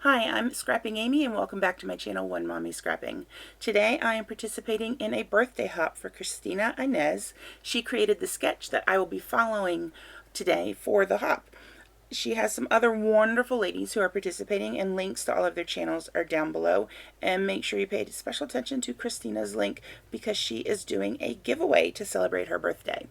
Hi, I'm Scrapping Amy and welcome back to my channel, One Mommy Scrapping. Today I am participating in a birthday hop for Christina Inez. She created the sketch that I will be following today for the hop. She has some other wonderful ladies who are participating, and links to all of their channels are down below. And make sure you pay special attention to Christina's link because she is doing a giveaway to celebrate her birthday.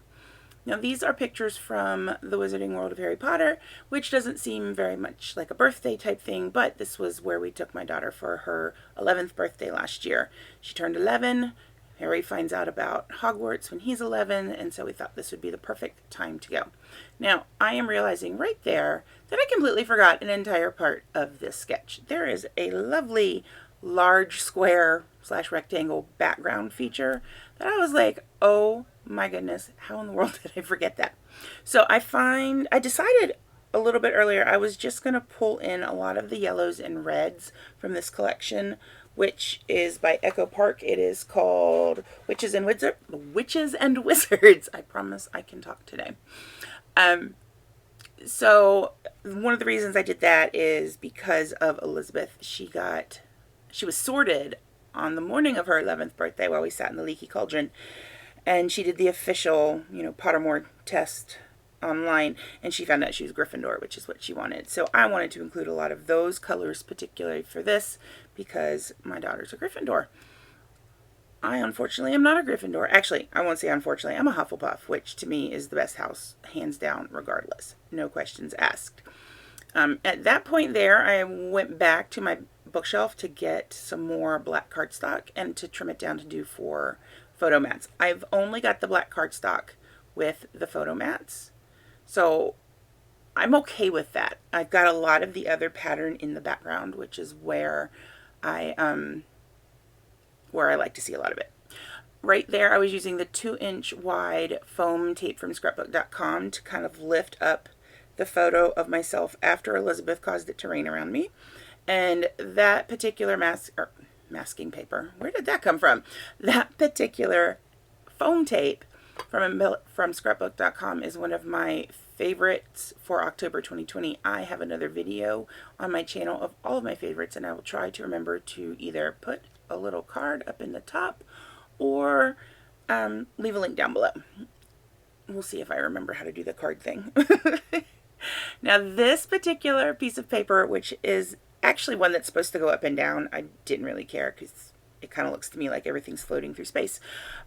Now these are pictures from the Wizarding World of Harry Potter, which doesn't seem very much like a birthday type thing, but this was where we took my daughter for her 11th birthday last year. She turned 11. Harry finds out about Hogwarts when he's 11, and so we thought this would be the perfect time to go. Now, I am realizing right there that I completely forgot an entire part of this sketch. There is a lovely large square / rectangle background feature that I was like, oh my goodness, how in the world did I forget that? So I decided a little bit earlier I was just going to pull in a lot of the yellows and reds from this collection, which is by Echo Park. It is called Witches and Wizards. I promise I can talk today. So one of the reasons I did that is because of Elizabeth. She was sorted on the morning of her 11th birthday while we sat in the Leaky Cauldron, and she did the official, Pottermore test online, and she found out she was Gryffindor, which is what she wanted. So I wanted to include a lot of those colors, particularly for this, because my daughter's a Gryffindor. I unfortunately am not a Gryffindor. Actually, I won't say unfortunately. I'm a Hufflepuff, which to me is the best house, hands down, regardless. No questions asked. At that point there, I went back to my bookshelf to get some more black cardstock and to trim it down to do for photo mats. I've only got the black cardstock with the photo mats, so I'm okay with that. I've got a lot of the other pattern in the background, which is where I like to see a lot of it. Right there, I was using the 2-inch wide foam tape from Scrapbook.com to kind of lift up the photo of myself after Elizabeth caused it to rain around me. And that particular masking paper, where did that come from? That particular foam tape from Scrapbook.com is one of my favorites for October 2020. I have another video on my channel of all of my favorites, and I will try to remember to either put a little card up in the top or leave a link down below. We'll see if I remember how to do the card thing. Now this particular piece of paper, which is actually one that's supposed to go up and down, I didn't really care because it kind of looks to me like everything's floating through space,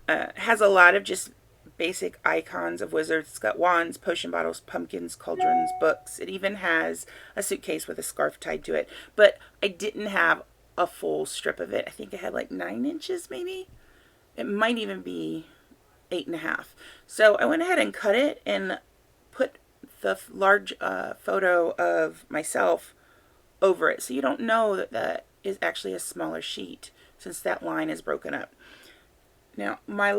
has a lot of just basic icons of wizards. It's got wands, potion bottles, pumpkins, cauldrons, books. It even has a suitcase with a scarf tied to it, but I didn't have a full strip of it. I think I had like 9 inches maybe. It might even be 8.5. So I went ahead and cut it and put the large photo of myself over it, so you don't know that that is actually a smaller sheet since that line is broken up. Now when I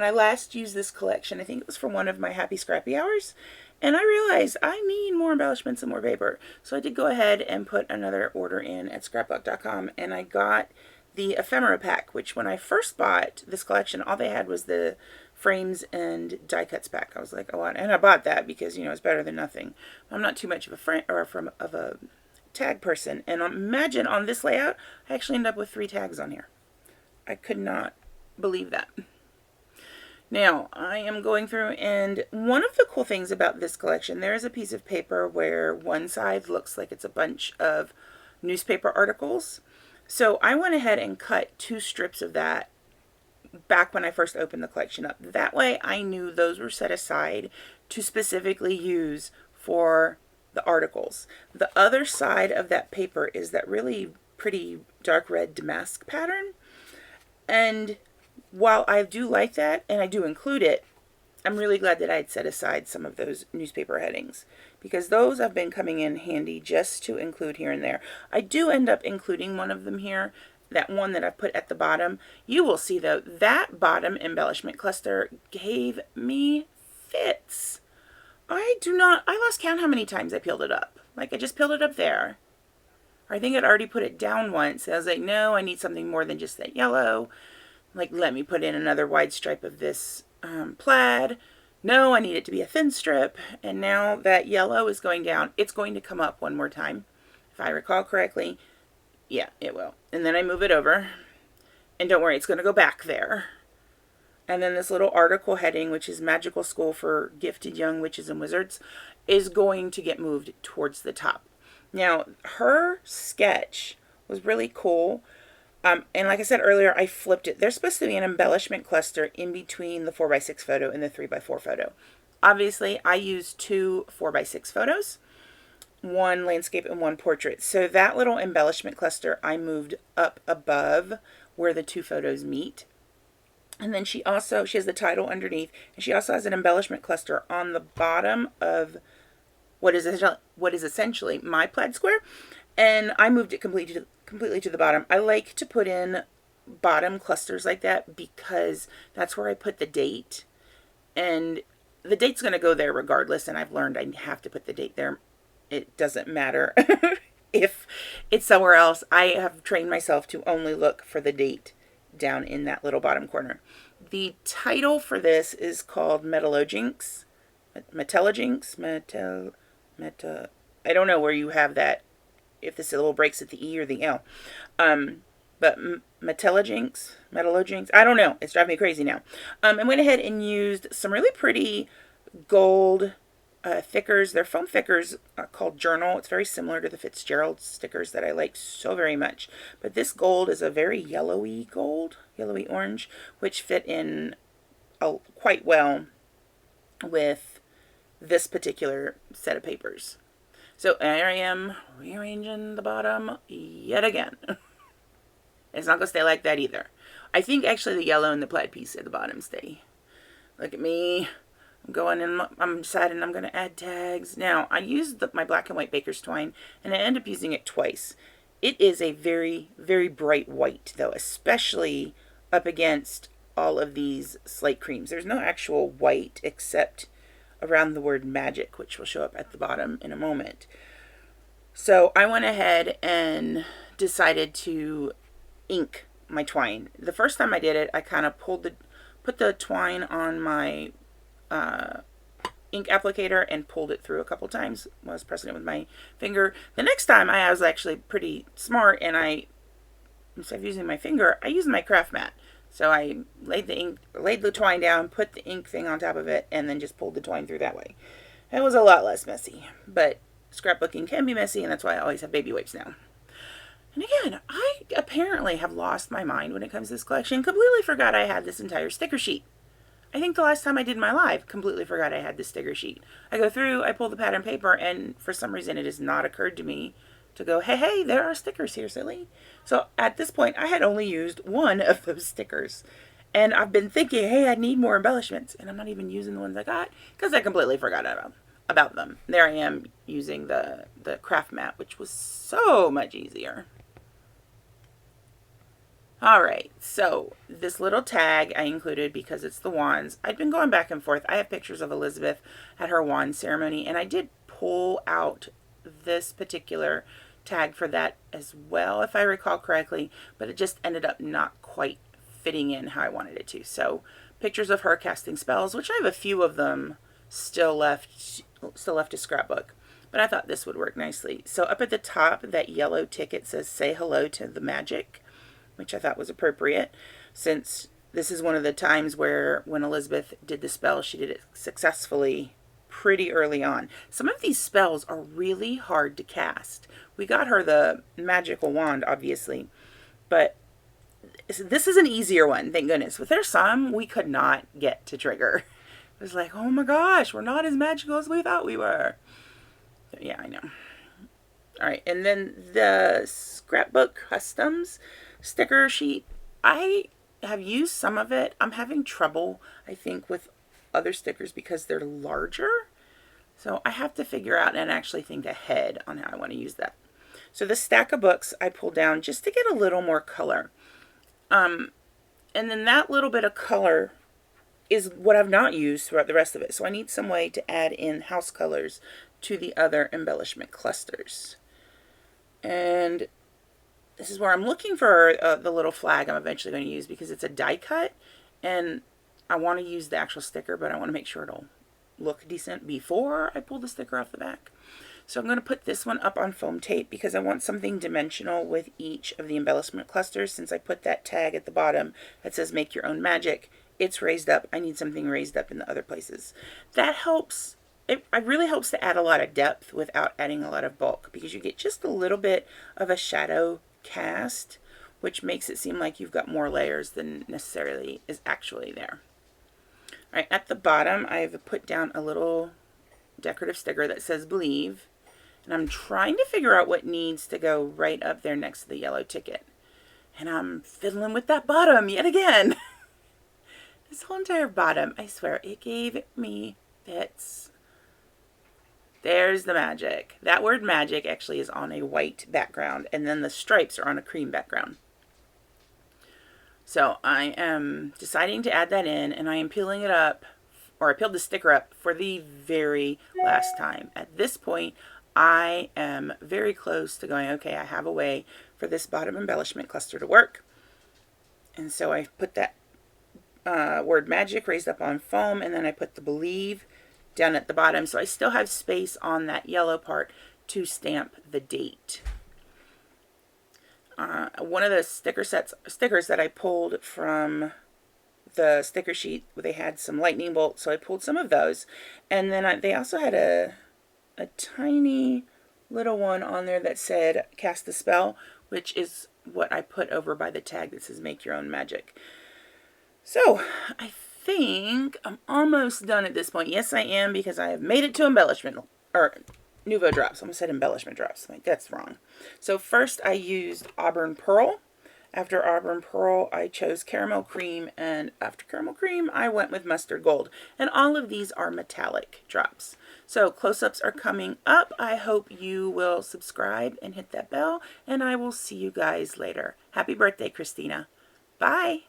last used this collection, I think it was for one of my Happy Scrappy Hours, and I realized I need more embellishments and more paper. So I did go ahead and put another order in at Scrapbook.com, and I got the ephemera pack, which when I first bought this collection, all they had was the frames and die cuts pack. I was like, oh, and I bought that because, it's better than nothing. I'm not too much of a tag person, and imagine on this layout, I actually end up with 3 tags on here. I could not believe that. Now, I am going through, and one of the cool things about this collection, there is a piece of paper where one side looks like it's a bunch of newspaper articles. So I went ahead and cut 2 strips of that back when I first opened the collection up. That way I knew those were set aside to specifically use for the articles. The other side of that paper is that really pretty dark red damask pattern. And while I do like that, and I do include it, I'm really glad that I had set aside some of those newspaper headings, because those have been coming in handy just to include here and there. I do end up including one of them here, that one that I put at the bottom. You will see though, that bottom embellishment cluster gave me fits. I lost count how many times I peeled it up. Like I just peeled it up there. I think I'd already put it down once. I was like, no, I need something more than just that yellow. Like, let me put in another wide stripe of this plaid. No, I need it to be a thin strip. And now that yellow is going down, it's going to come up one more time. if I recall correctly. Yeah, it will. And then I move it over. And don't worry, it's going to go back there. And then this little article heading, which is Magical School for Gifted Young Witches and Wizards, is going to get moved towards the top. Now, her sketch was really cool. And like I said earlier, I flipped it. There's supposed to be an embellishment cluster in between the 4x6 photo and the 3x4 photo. Obviously, I used 2 4x6 photos, 1 landscape and 1 portrait. So that little embellishment cluster I moved up above where the 2 photos meet. And then she has the title underneath, and she also has an embellishment cluster on the bottom of what is essentially my plaid square. And I moved it completely to the bottom. I like to put in bottom clusters like that because that's where I put the date. And the date's going to go there regardless, and I've learned I have to put the date there. It doesn't matter if it's somewhere else. I have trained myself to only look for the date down in that little bottom corner. The title for this is called Metelojinx. I don't know where you have that, if the syllable breaks at the E or the L. But Metelojinx, I don't know. It's driving me crazy now. I went ahead and used some really pretty gold thickers. They're foam thickers called Journal. It's very similar to the Fitzgerald stickers that I like so very much. But this gold is a very yellowy gold, yellowy orange, which fit in quite well with this particular set of papers. So I am rearranging the bottom yet again. It's not going to stay like that either. I think actually the yellow and the plaid piece at the bottom stay. Look at me. I'm going in, I'm deciding I'm going to add tags. Now, I used my black and white baker's twine, and I ended up using it twice. It is a very, very bright white, though, especially up against all of these slate creams. There's no actual white except around the word magic, which will show up at the bottom in a moment. So I went ahead and decided to ink my twine. The first time I did it, I kind of put the twine on my ink applicator and pulled it through a couple times. I was pressing it with my finger. The next time I was actually pretty smart, and instead of using my finger, I used my craft mat. So I laid the twine down, put the ink thing on top of it, and then just pulled the twine through that way. It was a lot less messy, but scrapbooking can be messy, and that's why I always have baby wipes now. And again, I apparently have lost my mind when it comes to this collection. Completely forgot I had this entire sticker sheet. I think the last time I did my live, completely forgot I had this sticker sheet. I go through, I pull the pattern paper, and for some reason it has not occurred to me to go, hey, there are stickers here, silly. So at this point, I had only used one of those stickers. And I've been thinking, hey, I need more embellishments. And I'm not even using the ones I got because I completely forgot about them. There I am using the craft mat, which was so much easier. Alright, so this little tag I included because it's the wands. I'd been going back and forth. I have pictures of Elizabeth at her wand ceremony, and I did pull out this particular tag for that as well, if I recall correctly, but it just ended up not quite fitting in how I wanted it to. So pictures of her casting spells, which I have a few of them still left to scrapbook, but I thought this would work nicely. So up at the top, that yellow ticket says say hello to the magic, which I thought was appropriate, since this is one of the times where when Elizabeth did the spell, she did it successfully pretty early on. Some of these spells are really hard to cast. We got her the magical wand, obviously, but this is an easier one, thank goodness. But there's some we could not get to trigger. It was like, oh my gosh, we're not as magical as we thought we were. So, yeah, I know. All right, and then the Scrapbook Customs sticker sheet. I have used some of it. I'm having trouble, I think, with other stickers because they're larger. So I have to figure out and actually think ahead on how I want to use that. So the stack of books I pulled down just to get a little more color. And then that little bit of color is what I've not used throughout the rest of it. So I need some way to add in house colors to the other embellishment clusters. And this is where I'm looking for the little flag I'm eventually going to use, because it's a die cut and I want to use the actual sticker, but I want to make sure it'll look decent before I pull the sticker off the back. So I'm going to put this one up on foam tape because I want something dimensional with each of the embellishment clusters. Since I put that tag at the bottom that says make your own magic, it's raised up. I need something raised up in the other places. That helps. It really helps to add a lot of depth without adding a lot of bulk, because you get just a little bit of a shadow cast, which makes it seem like you've got more layers than necessarily is actually there. All right, at the bottom I've put down a little decorative sticker that says believe, and I'm trying to figure out what needs to go right up there next to the yellow ticket. And I'm fiddling with that bottom yet again. This whole entire bottom, I swear, it gave me fits. There's the magic. That word magic actually is on a white background, and then the stripes are on a cream background. So I am deciding to add that in, and I am peeling it up, or I peeled the sticker up for the very last time. At this point, I am very close to going, okay, I have a way for this bottom embellishment cluster to work. And so I put that word magic raised up on foam, and then I put the believe down at the bottom, so I still have space on that yellow part to stamp the date. One of the stickers that I pulled from the sticker sheet, they had some lightning bolts, so I pulled some of those, and then they also had a tiny little one on there that said cast the spell, which is what I put over by the tag that says make your own magic. So I think I'm almost done at this point. Yes, I am, because I have made it to embellishment, or Nouveau drops. I almost said embellishment drops. Like, that's wrong. So first I used Auburn Pearl. After Auburn Pearl, I chose Caramel Cream, and after Caramel Cream, I went with Mustard Gold. And all of these are metallic drops. So close-ups are coming up. I hope you will subscribe and hit that bell, and I will see you guys later. Happy birthday, Christina. Bye.